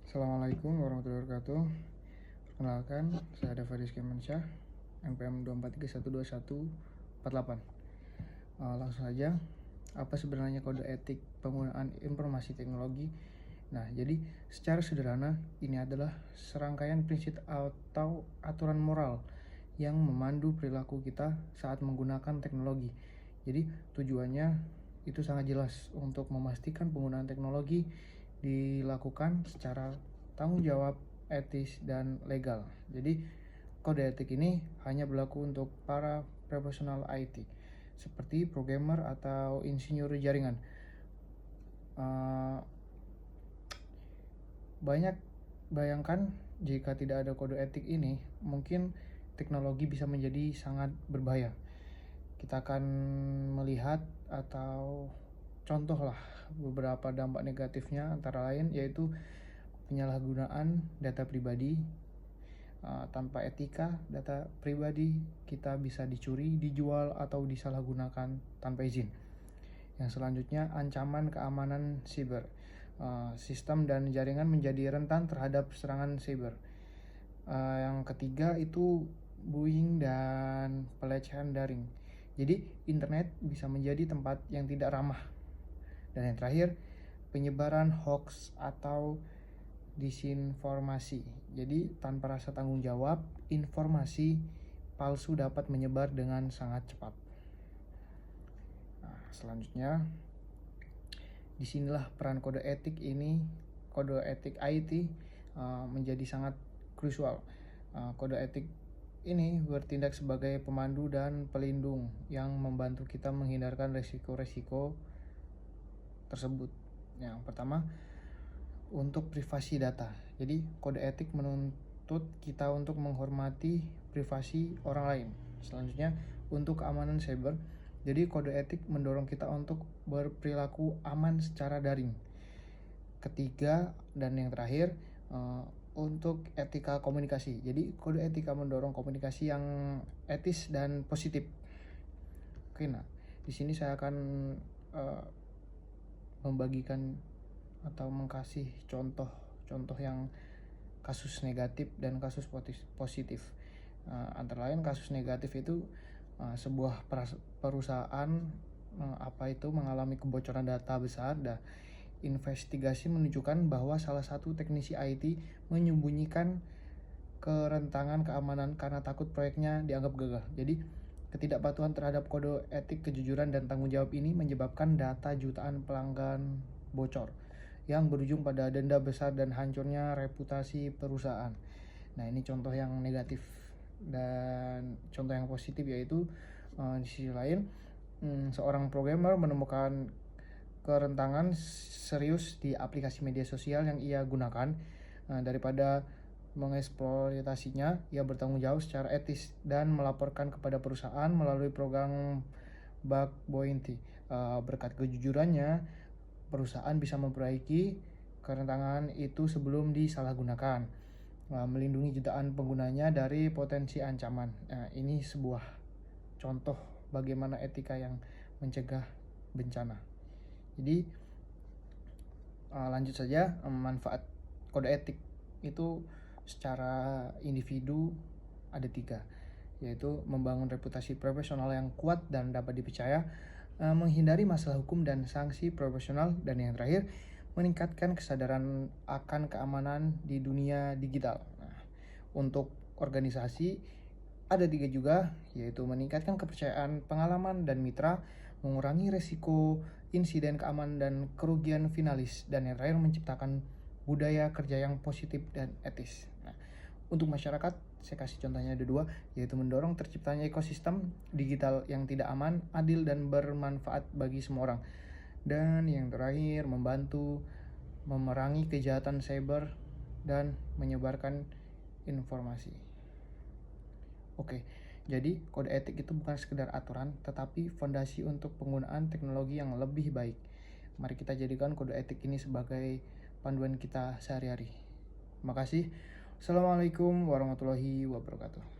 Assalamualaikum warahmatullahi wabarakatuh. Perkenalkan, saya Dava Rizky Mansyah, NPM 243121148. Langsung saja, apa sebenarnya kode etik penggunaan informasi teknologi? Nah, jadi secara sederhana, ini adalah serangkaian prinsip atau aturan moral yang memandu perilaku kita saat menggunakan teknologi. Jadi tujuannya itu sangat jelas untuk memastikan penggunaan teknologi dilakukan secara tanggung jawab, etis, dan legal. Jadi kode etik ini hanya berlaku untuk para profesional IT seperti programmer atau insinyur jaringan. Bayangkan jika tidak ada kode etik ini, mungkin teknologi bisa menjadi sangat berbahaya. Kita akan melihat atau contoh lah beberapa dampak negatifnya, antara lain yaitu penyalahgunaan data pribadi. Tanpa etika, data pribadi kita bisa dicuri, dijual, atau disalahgunakan tanpa izin. Yang selanjutnya, ancaman keamanan siber. Sistem dan jaringan menjadi rentan terhadap serangan siber. Yang ketiga itu bullying dan pelecehan daring. Jadi internet bisa menjadi tempat yang tidak ramah. Dan yang terakhir, penyebaran hoax atau disinformasi. Jadi tanpa rasa tanggung jawab, informasi palsu dapat menyebar dengan sangat cepat. Selanjutnya, disinilah peran kode etik IT menjadi sangat krusial. Kode etik ini bertindak sebagai pemandu dan pelindung yang membantu kita menghindarkan resiko-resiko tersebut. Yang pertama, untuk privasi data. Jadi kode etik menuntut kita untuk menghormati privasi orang lain. Selanjutnya, untuk keamanan cyber. Jadi kode etik mendorong kita untuk berperilaku aman secara daring. Ketiga dan yang terakhir, untuk etika komunikasi. Jadi kode etika mendorong komunikasi yang etis dan positif. Oke, nah di sini saya akan membagikan atau mengkasih contoh yang kasus negatif dan kasus positif. Antara lain kasus negatif itu sebuah perusahaan mengalami kebocoran data besar. Investigasi menunjukkan bahwa salah satu teknisi IT menyembunyikan kerentanan keamanan karena takut proyeknya dianggap gagal. Jadi ketidakpatuhan terhadap kode etik, kejujuran, dan tanggung jawab ini menyebabkan data jutaan pelanggan bocor yang berujung pada denda besar dan hancurnya reputasi perusahaan. Nah, ini contoh yang negatif. Dan contoh yang positif yaitu di sisi lain, seorang programmer menemukan kerentanan serius di aplikasi media sosial yang ia gunakan. Daripada mengeksploitasinya, ia bertanggung jawab secara etis dan melaporkan kepada perusahaan melalui program bug bounty. Berkat kejujurannya, perusahaan bisa memperbaiki kerentanan itu sebelum disalahgunakan, melindungi jutaan penggunanya dari potensi ancaman. Ini sebuah contoh bagaimana etika yang mencegah bencana. Jadi lanjut saja, manfaat kode etik itu secara individu ada 3, yaitu membangun reputasi profesional yang kuat dan dapat dipercaya, menghindari masalah hukum dan sanksi profesional, dan yang terakhir meningkatkan kesadaran akan keamanan di dunia digital. Untuk organisasi ada 3 juga, yaitu meningkatkan kepercayaan pengalaman dan mitra, mengurangi resiko insiden keamanan dan kerugian finalis, dan yang terakhir menciptakan budaya kerja yang positif dan etis. Untuk masyarakat, saya kasih contohnya ada 2, yaitu mendorong terciptanya ekosistem digital yang tidak aman, adil, dan bermanfaat bagi semua orang. Dan yang terakhir, membantu memerangi kejahatan cyber dan menyebarkan informasi. Oke, jadi kode etik itu bukan sekedar aturan, tetapi fondasi untuk penggunaan teknologi yang lebih baik. Mari kita jadikan kode etik ini sebagai panduan kita sehari-hari. Terima kasih. Assalamualaikum warahmatullahi wabarakatuh.